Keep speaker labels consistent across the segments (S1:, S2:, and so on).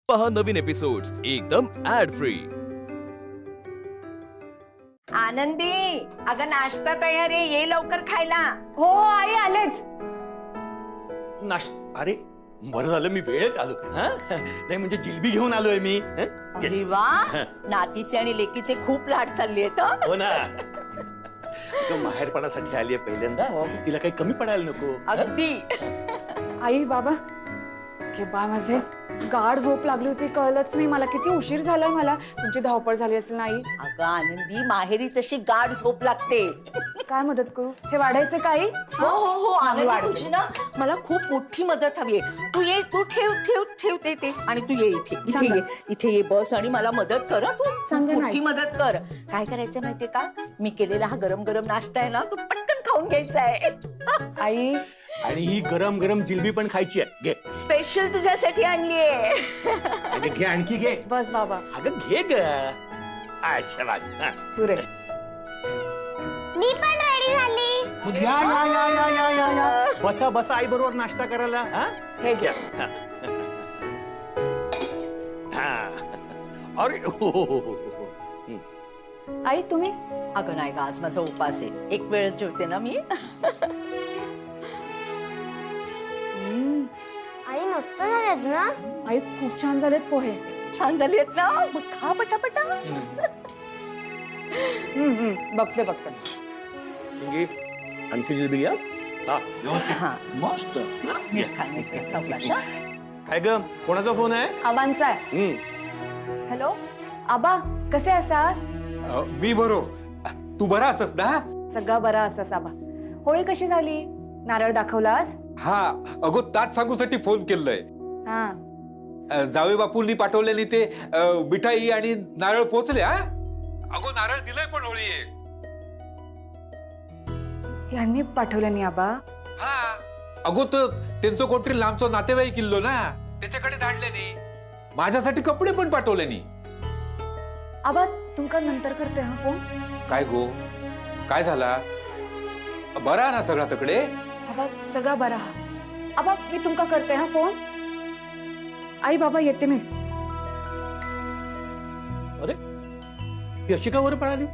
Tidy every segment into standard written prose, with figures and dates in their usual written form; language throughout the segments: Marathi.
S1: पहा नवीन एपिसोड्स एकदम ऍड फ्री।
S2: आनंदी, अगं नाश्ता तयार आहे, ये लवकर खायला।
S3: हो आई आलेच।
S4: अरे बरं झालं मी वेळेत आलो। नाही म्हणजे जिलबी घेऊन आलोय मी।
S2: अरे वा, नातीचे आणि लेकीचे खूप लाड चालले आहेत।
S4: हो ना, तो माहेरपणासाठी आली आहे पहिल्यांदा, तिला काही कमी पडायला नको।
S2: अगदी।
S3: आई बाबा हे बा माझे गाढ झोप लागली होती, कळलंच नाही मला। किती उशीर झालाय मला। तुमची धावपळ झाली असेल ना आई?
S2: अगं आनंदी, माहेरीच अशी गाढ झोप लागते।
S3: काय मदत करू? हे वाढायचे काही?
S2: हो हो हो आनंदी, तुझी ना मला खूप मोठी मदत हवी आहे। तू ये, तू ठेव ठेव ठेवते ते, आणि तू ये इथे ये बस आणि मला मदत कर। तू मोठी मदत कर। काय करायचं माहितीये का, मी केलेला हा गरम गरम नाश्ता आहे ना, तू पटकन खाऊन घ्यायचा आहे।
S3: आई
S4: आणि ही गरम गरम जिलबी पण खायची आहे, घे।
S2: स्पेशल तुझ्यासाठी आणलीये।
S4: अगं घे, आणखी घे।
S3: बस बाबा।
S4: अगं घे ग। शाबास।
S3: पुरे।
S5: मी पण रेडी झाली।
S4: या या या या या या या बसा बसा आई बरोबर नाश्ता करायला।
S3: हे घ्या।
S4: अरे हो।
S3: आई तुम्ही?
S2: अगं नाही ग, आज माझा उपास आहे, एक वेळच जेवते ना मी।
S5: आई मस्त झालेत ना?
S3: आई खूप छान झालेत पोहे।
S2: छान झाली आहेत ना, मग खा पटापटा।
S3: बघते बघते।
S4: चिंगी, आणखी जिलबी घ्या।
S2: हा
S4: मस्त।
S2: सावकाश हा।
S4: काय ग, कोणाचा फोन आहे?
S3: आबांचा आहे। हॅलो आबा, कसे असास?
S6: मी बरो, तू बरा असस ना?
S3: सगळा बरा असास आबा। होळी कशी झाली? नारळ दाखवलास?
S6: हा, अगो ताच सांगूसाठी फोन केलंय।
S3: हा
S6: जावे बापूंनी पाठवलेली ते मिठाई आणि नारळ पोचले। हा अगो नारळ दिलंय पण होळी आहे।
S3: यांनी पाठवलं नाही आबा?
S6: हा अगो तो त्यांचं कोणतरी लांबचं नातेवाईक किल्लो ना, त्याच्याकडे धाडले नाही। माझ्यासाठी कपडे पण पाठवले नाही।
S3: आबा तुमका नंतर करते हा फोन।
S6: काय गो, काय झाला? बरा ना सगळा तकडे?
S3: आबा सगळा बरा हा। आबा मी तुमका करते हा फोन। आई बाबा येते मी।
S4: अरे ती अशी का वर पळाली?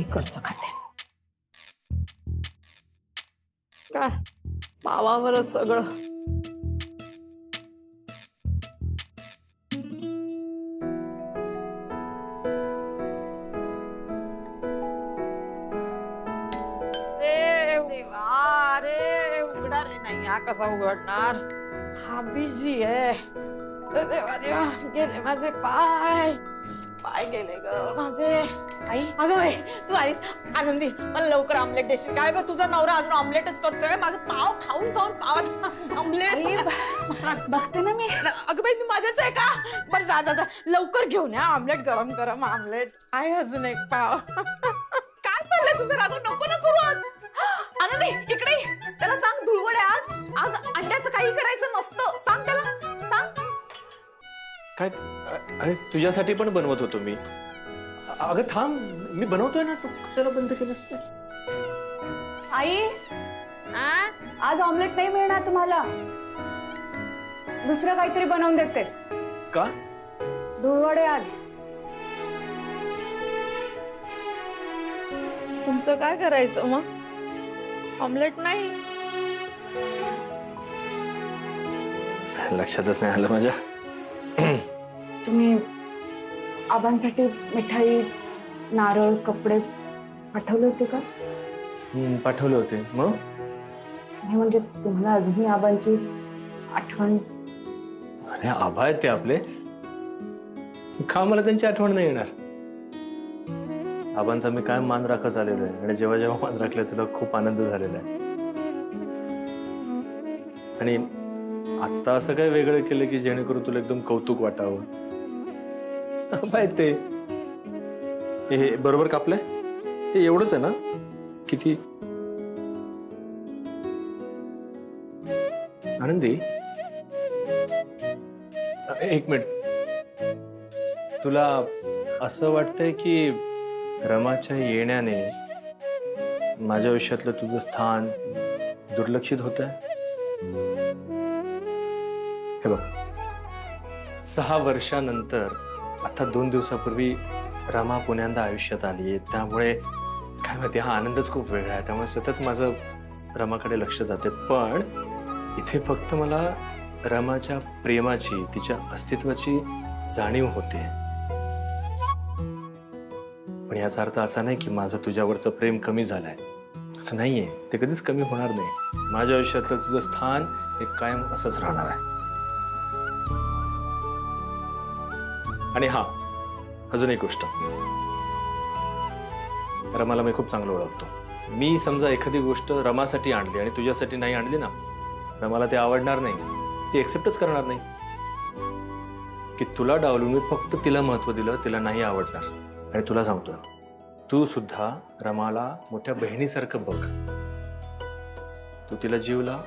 S2: इकडचं खाते
S7: काय पावावरच सगळं। देवा रे, उघडा रे। नाही हा कसा उघडणार? हा बिजी आहे। देवा देवा, गेले माझे पाय, पाय गेले ग माझे।
S3: आई
S7: अगं बाई, तू आलीस। आनंदी, मला लवकर ऑमलेट देशील काय? बघ तुझा नवरा अजून ऑमलेटच करतोय। माझं पाव खाऊन खाऊन पावात ऑमलेट।
S3: बघते ना मी।
S7: अगं बाई, मी माझ्याच आहे का? बरं जा जा जा, लवकर घेऊन या ऑमलेट, गरम गरम ऑमलेट आहे। अजून एक पाव। काय चाललंय तुझं? रागू नको ना करू आज। आनंदी इकडे ये. त्याला सांग धुळवडे आज आज अंड्याचं काही करायचं नसतं, सांग त्याला, सांग।
S8: काय? अरे तुझ्यासाठी पण बनवत होतो मी। अगं थांब, मी बनवतोय ना, तू कशाला बंद केलंस?
S3: आई आज ऑमलेट नाही मिळणार तुम्हाला, दुसरं काहीतरी बनवून देते।
S8: का?
S3: धुळवडे आज।
S7: तुमचं काय करायचं मग? ऑमलेट नाही?
S8: लक्षातच नाही आलं माझ्या।
S3: तुम्ही आबांसाठी मिठाई, नारळ, कपडे पाठवले होते का?
S8: पाठवले होते। मग
S3: नाही म्हणजे तुम्हाला अजूनही आबांची आठवण?
S8: अरे आभा आहेत ते आपले, का मला त्यांची आठवण नाही येणार? आबांचा मी काय मान राखत आलेलो आहे, आणि जेव्हा जेव्हा मान राखलं तुला खूप आनंद झालेला आहे। आणि आता असं काय वेगळं केलं की जेणेकरून तुला एकदम कौतुक वाटावं? आबा आहेत ते। हे बरोबर कापलंय? हे एवढंच आहे ना? किती? आनंदी एक मिनिट, तुला असं वाटतंय की रमाच्या येण्याने माझ्या आयुष्यातलं तुझं स्थान दुर्लक्षित होत आहे. हे बघ, 6 वर्षानंतर आता 2 दिवसापूर्वी रमा पुण्यांदा आयुष्यात आली आहे. त्यामुळे काय माहिती, हा आनंदच खूप वेगळा आहे. त्यामुळे सतत माझं रमाकडे लक्ष जाते. पण इथे फक्त मला रमाच्या प्रेमाची, तिच्या अस्तित्वाची जाणीव होते. पण याचा अर्थ असा नाही की माझं तुझ्यावरचं प्रेम कमी झालंय. असं नाहीये, ते कधीच कमी होणार नाही. माझ्या आयुष्यातलं तुझं स्थान हे कायम असंच राहणार आहे. आणि हा, अजून एक गोष्ट, रमाला मी खूप चांगलं ओळखतो. मी समजा एखादी गोष्ट रमासाठी आणली आणि तुझ्यासाठी नाही आणली ना, रमाला ते आवडणार नाही, ती एक्सेप्टच करणार नाही. की तुला डावलून मी फक्त तिला महत्व दिलं, तिला नाही आवडणार. आणि तुला सांगतो, तू सुद्धा रमाला मोठ्या बहिणीसारखं बघ. तू तिला जीव लाव,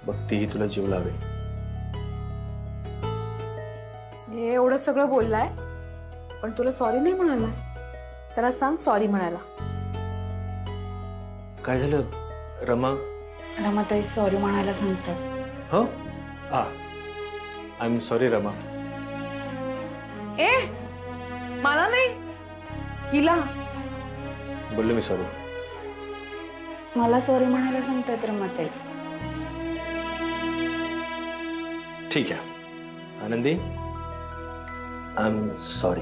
S8: बघ तीही तुला जीव लावे.
S3: हे एवढं सगळं बोललाय, पण तुला सॉरी नाही म्हणाला. त्याला सांग सॉरी म्हणायला.
S8: काय झालं रमा?
S3: रमाताई सॉरी म्हणायला सांगतात.
S8: हो, आय एम सॉरी रमा.
S3: ए, मला नाही, हिला.
S8: बोललो मी सॉरी.
S3: मला सॉरी म्हणायला सांगतात रमाताई.
S8: ठीक आहे आनंदी, आय एम सॉरी.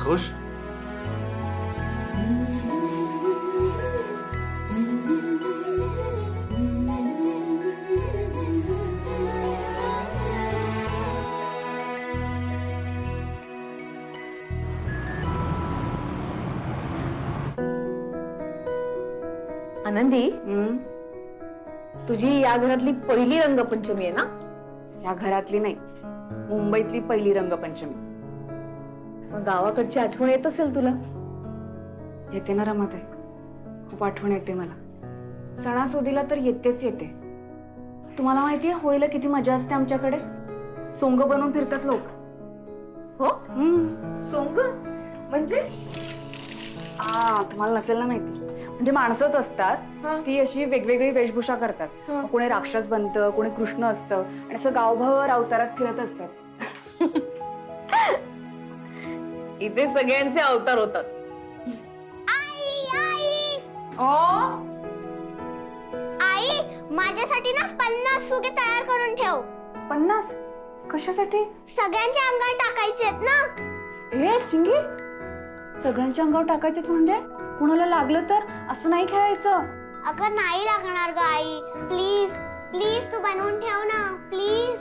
S8: खुश?
S7: आनंदी, तुझी या घरातली पहिली रंगपंचमी आहे ना?
S3: या घरातली नाही, मुंबईतली पहिली रंगपंचमी.
S7: मग गावाकडची आठवण येत असेल तुला?
S3: येते ना रमाताई, खूप आठवण येते मला. सणासुदीला तर येतेच येते. तुम्हाला माहितीये होळीला किती मजा असते आमच्याकडे. सोंग बनवून फिरतात लोक.
S7: हो, सोंग म्हणजे?
S3: तुम्हाला नसेल ना माहिती. म्हणजे माणसंच असतात, ती अशी वेगवेगळी वेशभूषा करतात. कोणी राक्षस बनतं, कोणी कृष्ण असतं आणि असं गावभर अवतारात फिरत असतात.
S7: इथे सगळ्यांचे अवतार होतात.
S5: आई, माझ्यासाठी ना 50 फुगे तयार करून ठेव.
S3: 50? कशासाठी?
S5: सगळ्यांच्या अंगात टाकायचे आहेत ना.
S3: ए चिंगी, सगळ्यांच्या अंगावर टाकायचे म्हणजे? कुणाला लागलं तर? असं नाही खेळायचं.
S5: अगं नाही लागणार ग आई, प्लीज प्लीज तू बनवून ठेव ना, प्लीज.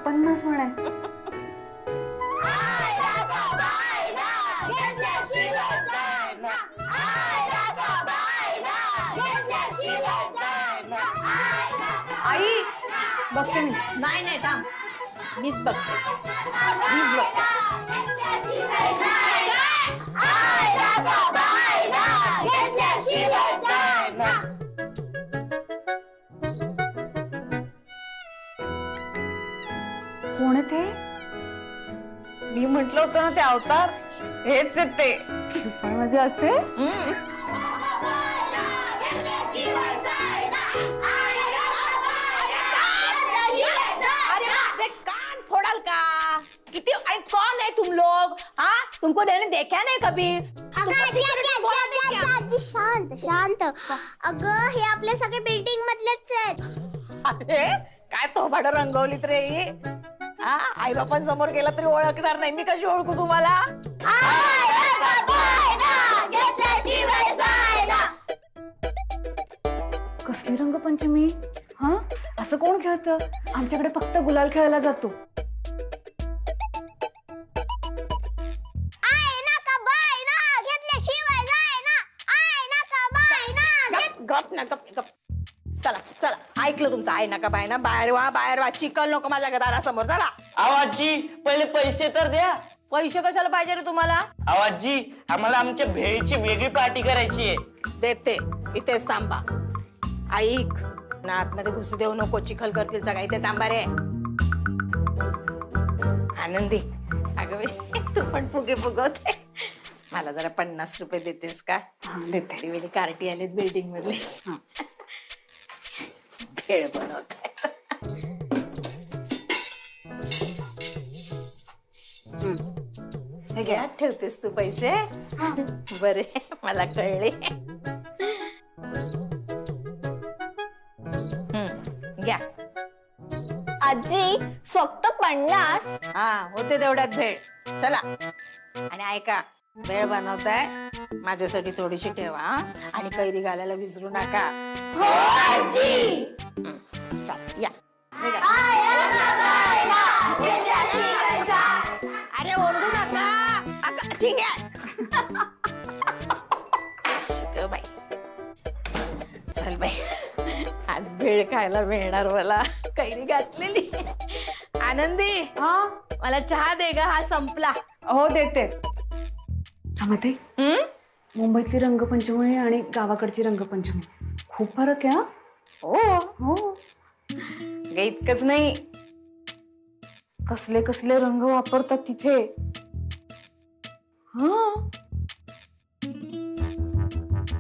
S3: 50 म्हणाय. आई बघते मी.
S2: नाही नाही थांब, मीच बघते, मीच बघते.
S3: कोण आहे ते?
S7: मी म्हंटल होतं ना ते अवतार हेच आहेत ते.
S3: पण म्हणजे असे
S2: अरे माझे कान फोडाल का? किती? अरे कौन है तुम लोग? हाँ, तुमको देने देखा नहीं कभी?
S5: आजी शांत शांत. अगं हे आपले सगळे बिल्डिंग मधलेच आहेत.
S2: अरे काय तोबाड रंगवलीत रे ही. आई बापांसमोर गेला तरी ओळखणार नाही. मी कशी ओळखू तुम्हाला?
S3: कसली रंगपंचमी? हा, असं कोण खेळतं? आमच्याकडे फक्त गुलाल खेळायला जातो.
S2: गप ना गप गप. चला चला, ऐकलं तुमचं. आई नका बाय ना, बाहेर वा चिकल नको माझ्या दारासमोर. चला.
S9: आवाजी पहिले पैसे तर द्या.
S2: पैसे कशाला पाहिजे रे तुम्हाला?
S9: आवाजी आम्हाला आमच्या भेळीची वेगळी पार्टी करायची आहे.
S2: देते, इथेच थांबा. ऐक ना, आतमध्ये घुसू देऊ नको, चिखल करतील सगळा. इथे थांबा रे. आनंदी, अगं बाई, तू पण फुगे फुगवते. मला जरा 50 रुपये देतेस का?
S3: देते.
S2: ती वेळी कार्टी आलेत बिल्डिंग मधले. भेळ बनवत
S3: हे घ्या.
S2: ठेवतेस तू पैसे? बरे, मला कळले. घ्या.
S5: आजी फक्त 50?
S2: हा, होते तेवढ्यात भेळ. चला. आणि ऐका, भेळ बनवताय माझ्यासाठी थोडीशी ठेवा हा? आणि कैरी घालायला विसरू नका.
S5: हो आजी.
S2: चल, या. निघा. अरे ओरडू नका. अगं, ठीक आहे. शिक बाई. चल बाई, आज भेळ खायला मिळणार मला. कैरी घातलेली. आनंदी, मला चहा दे ग, हा संपला.
S3: हो देते. रमाते, मुंबईतली रंगपंचमी आणि गावाकडची रंगपंचमी खूप फरक आहे.
S2: हो,
S3: हो. इतकंच नाही, कसले कसले रंग वापरतात तिथे.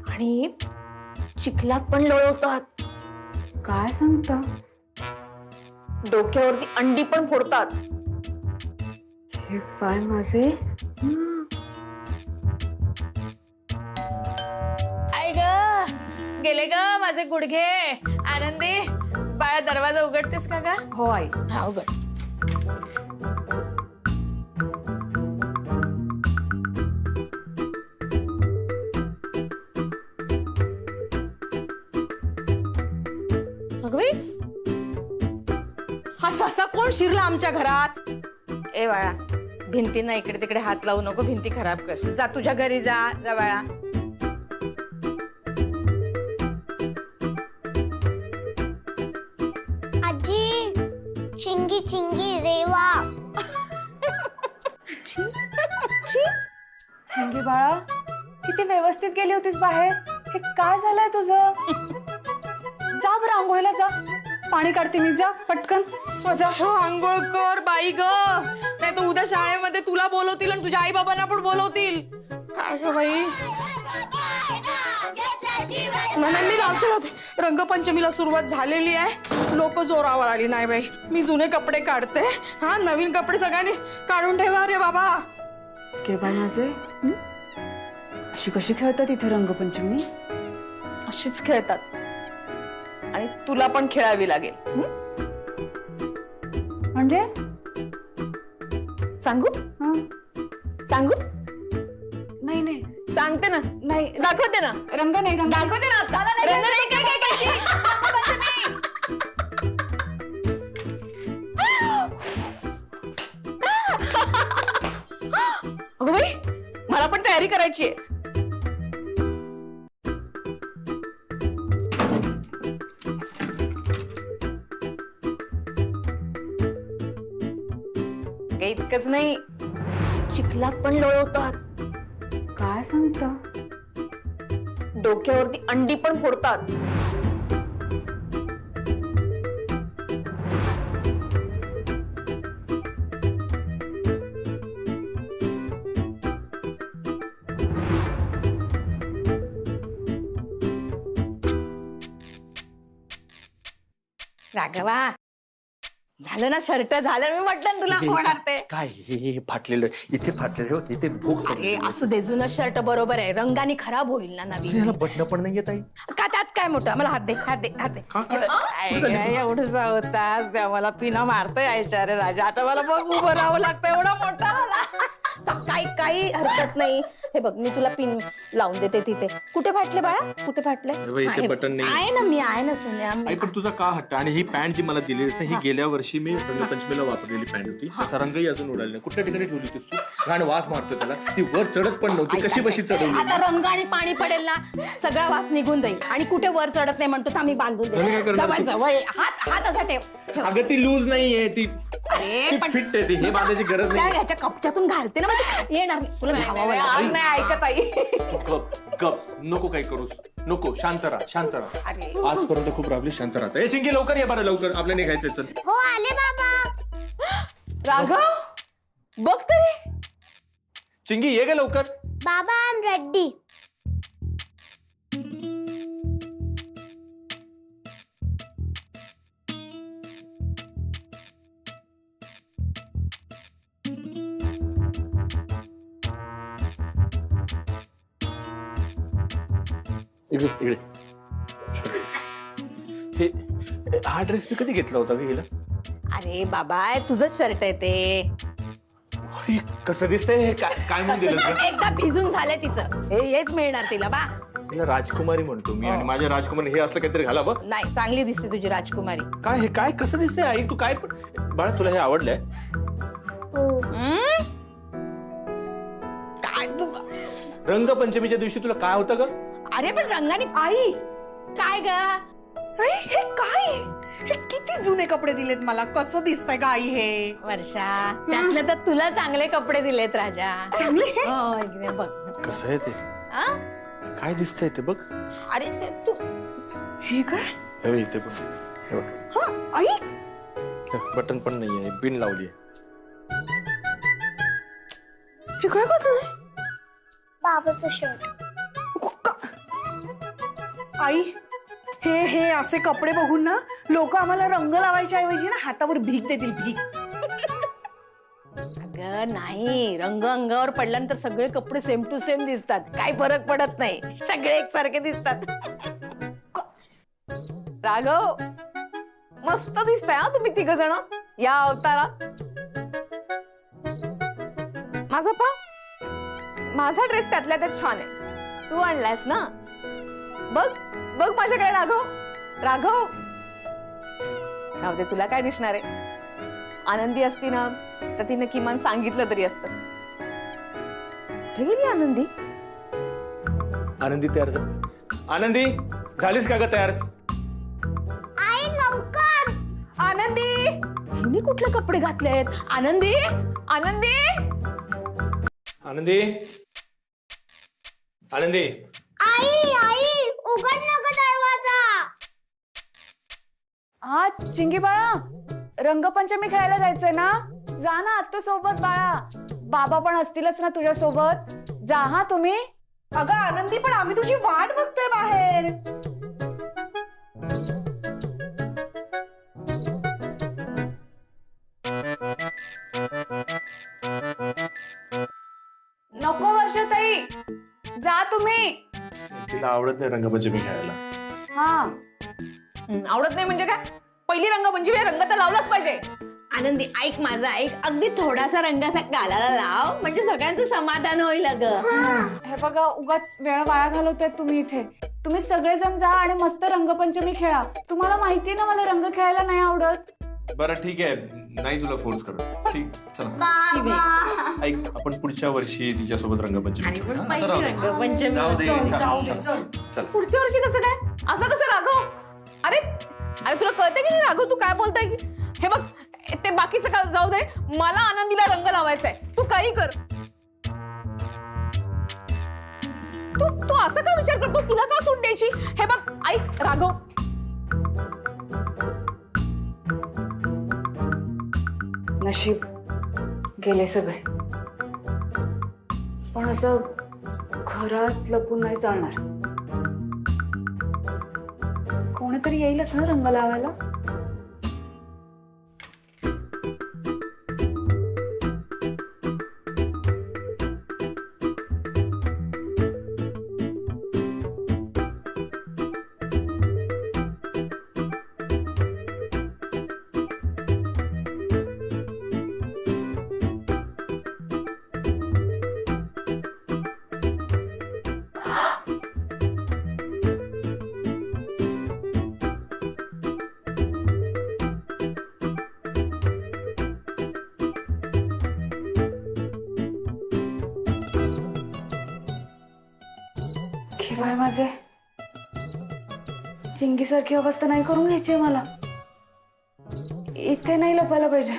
S3: आणि चिखलात पण लोळवतात. काय सांगता? डोक्यावरती अंडी पण फोडतात. हे पाय माझे.
S2: आई ग, गेले ग माझे गुडघे. आनंदी, बाळा दरवाजा उघडतेस का ग?
S3: हो आई.
S2: हा, उघड. अगं बाई, हा ससा कोण शिरला आमच्या घरात? ए बाळा, भिंतींना इकडे तिकडे हात लावू नको, भिंती खराब करशील. जा तुझ्या घरी, जा जा बाळा.
S5: आजी चिंगी चिंगी रेवा.
S3: शिंगी बाळा, किती व्यवस्थित गेली होतीस बाहेर. हे काय झालंय तुझं? जा बरं आंघोळीला जा. पाणी काढते मी. जा पटकन.
S7: स्वच्छ आंघोळ कर बाई ग, नाही तर उद्या शाळेमध्ये तुला बोलवतील आणि तुझ्या आई बाबांना पण बोलवतील. काय ग बाई. नाही, मी लावते. रंगपंचमीला सुरुवात झालेली आहे, लोक जोरावर आली नाही बाई. मी जुने कपडे काढते. हा, नवीन कपडे सगळ्यांनी काढून ठेवा रे बाबा.
S3: के बाय माझे, अशी कशी खेळतात इथे रंगपंचमी?
S7: अशीच खेळतात आणि तुला पण खेळावी लागेल.
S3: म्हणजे
S7: सांगू? सांगू?
S3: नाही नाही
S7: सांगते ना.
S3: नाही.
S7: दाखवते ना.
S3: रंग नाही. रंग
S7: दाखवते ना आता. रंग नाही. काय अगं बाई, मला पण तयारी करायची आहे.
S3: इतकंच नाही, चिखलात पण लोळवतात. काय सांगता?
S7: डोक्यावरती अंडी पण फोडतात.
S2: राघवा, झालं ना शर्ट झालं. मी म्हटलं ना तुला होणार ते.
S4: काय हे फाटलेलं, इथे फाटलेलं, हो इथे भूक.
S2: अरे असू दे, जुनं शर्ट बरोबर आहे, रंगाने खराब होईल ना नवीन.
S4: याला बटणं पण नाही येत आई.
S2: का त्यात काय मोठं? मला हात दे, हात दे, हात दे. एवढं होतास त्या मला पिना मारतोय आयच्या. रे राजा, आता मला बघ उभं राहावं लागतं, एवढा मोठा झाला. काही हरकत नाही. हे बघ, मी तुला पिन लावून देते तिथे. कुठे फाटले बाळा? कुठे फाटले?
S8: इथे बटन नाही
S2: आहे ना, मी आहे ना सोन्या.
S8: आई. पण तुझा का हट्ट? आणि ही पॅन्ट जी मला दिली असते, ही गेल्या वर्षी मी रंगपंचमीला वापरलेली पॅन्ट होती. त्याचा रंगही अजून उडाला नाही. कुठल्या ठिकाणी ठेवली होतीस तू? आणि वास मारतो त्याला. ती वर चढत पण नव्हती. कशी बशी चढवली?
S2: आता रंग आणि पाणी पडेल ना, सगळा वास निघून जाईल. आणि कुठे वर चढत नाही म्हणतो, आम्ही बांधून
S8: आणि काय
S2: देतो.
S8: करणार
S2: जवळ
S8: तू?
S2: जवळ हात असा ठेव.
S8: अगं ती लूज नाहीये, ती
S2: पण
S8: फिट आहे. ती हे बांधायची गरज
S2: त्या
S8: नाही.
S2: ह्याच्या कपच्यातून घालते ना, मग येणार नाही. तुला धावावं लागेल.
S7: नाही ऐकत आई.
S8: गप नको काही करूस. नको, शांत राहा, शांत राहा.
S2: अरे
S8: आजपर्यंत खूप राबली, शांत राहता. ए चिंकी, लवकर ये बरं, लवकर. आपल्या निघायचंय. चल.
S5: हो आले बाबा.
S7: राघव, बघ तरी.
S8: चिंगी ये गे लवकर.
S5: बाबा आय एम रेडी.
S8: इकडे इकडे. हे हा ड्रेस मी कधी घेतला होता गेला?
S7: अरे बाबा तुझंच शर्ट आहे ते.
S8: अरे कसं दिसतंय हे? काय म्हणून दिलं तुला?
S7: एकदा भिजून झालंय तिचं. हेच मिळणार तिला बा.
S8: तिला राजकुमारी म्हणतो मी आणि माझ्या राजकुमारी हे असलं काहीतरी घाला बघ.
S7: नाही चांगली दिसते तुझी राजकुमारी.
S8: काय हे काय कसं दिसतंय आई? तू काय पण बाळा तुला हे आवडलंय?
S7: काय तू.
S8: रंगपंचमीच्या दिवशी तुला काय होतं ग?
S7: अरे पण रंगाने.
S2: आई
S7: काय ग?
S2: आई हे काय हे किती जुने कपडे दिलेत मला. कसं दिसतंय ग आई हे?
S7: वर्षा त्यातले तर तुला चांगले कपडे दिलेत राजा.
S2: चांगले
S7: हो इकडे बघ.
S8: कसं आहे ते?
S7: आ?
S8: काय दिसतंय ते बघ.
S7: अरे ते तू.
S2: हे काय?
S8: हे बघ इथे बघ. हे बघ.
S2: हा आई
S8: बटन पण नाहीये, पिन लावली आहे.
S2: हे काय करतोय?
S5: बाबाचं शर्ट.
S2: आई हे हे असे कपडे बघून ना लोक आम्हाला रंग लावायच्या ऐवजी ना हातावर भीक देतील. भीक.
S7: अगं नाही रंग अंगावर पडल्यानंतर सगळे कपडे सेम टू सेम दिसतात. काही फरक पडत नाही. सगळे एकसारखे दिसतात. राघव मस्त दिसताय हा तुम्ही तिघ जण या अवतारात. माझा पा माझा ड्रेस त्यातल्या त्यात छान आहे. तू आणलायस ना. बघ बघ माझ्याकडे राघव. राघव राहू दे तुला काय दिसणार आहे. आनंदी असती ना तर तिने किमान सांगितलं तरी असतं. कुठे गेली आनंदी?
S8: आनंदी तयार आनंदी झालीस का ग तयार?
S5: आई लवकर.
S2: आनंदी
S7: हिने कुठले कपडे घातले आहेत? आनंदी आनंदी
S8: आनंदी आनंदी.
S5: आई आई उघड नका दरवाजा.
S3: हा चिंगी बाळा रंगपंचमी खेळायला जायचंय ना. जा ना आत्तू सोबत बाळा. बाबा पण असतीलच ना तुझ्या सोबत. जा हा तुम्ही.
S2: अगं आनंदी पण आम्ही तुझी वाट बघतोय बाहेर.
S3: नको वर्षाताई जा तुम्ही.
S8: तिला आवडत नाही रंगपंचमी खेळायला.
S3: हा
S7: आवडत नाही म्हणजे काय? पहिली रंगपंचमी रंग तर लावलाच पाहिजे. आनंदी ऐक माझं ऐक. अगदी थोडासा रंगाचा गालाला लाव म्हणजे सगळ्यांचं समाधान होईल. अगं
S3: हे बघा उगाच वेळ वाया घालवताय तुम्ही इथे. तुम्ही सगळेजण जा आणि मस्त रंगपंचमी खेळा. तुम्हाला माहितीये ना मला रंग खेळायला नाही आवडत.
S8: बरं ठीक आहे नाही तुला फोर्स करत. ठीक चला ऐक आपण पुढच्या वर्षी तिच्यासोबत रंगपंचमी खेळू. आता राहू दे.
S7: रंगपंचमी
S8: जाऊ दे चल.
S7: पुढच्या वर्षी कसं काय? असं कसं राघव? अरे अरे तुला कळतंय की नाही राघव तू काय बोलताय की? हे बघ ते बाकी सगळं जाऊ दे. मला आनंदीला रंग लावायचा आहे. तू काही कर. तू तू असं का विचार करतो? तिला का सूट द्यायची? हे बघ ऐक राघव.
S3: नशीब गेले सगळे. पण असं घरात लपून नाही चालणार. कोणीतरी येईलच ना रंग लावायला. केव्हाय माझे चिंगी सारखी अवस्था नाही करून घ्यायची मला. इथे नाही लपायला पाहिजे.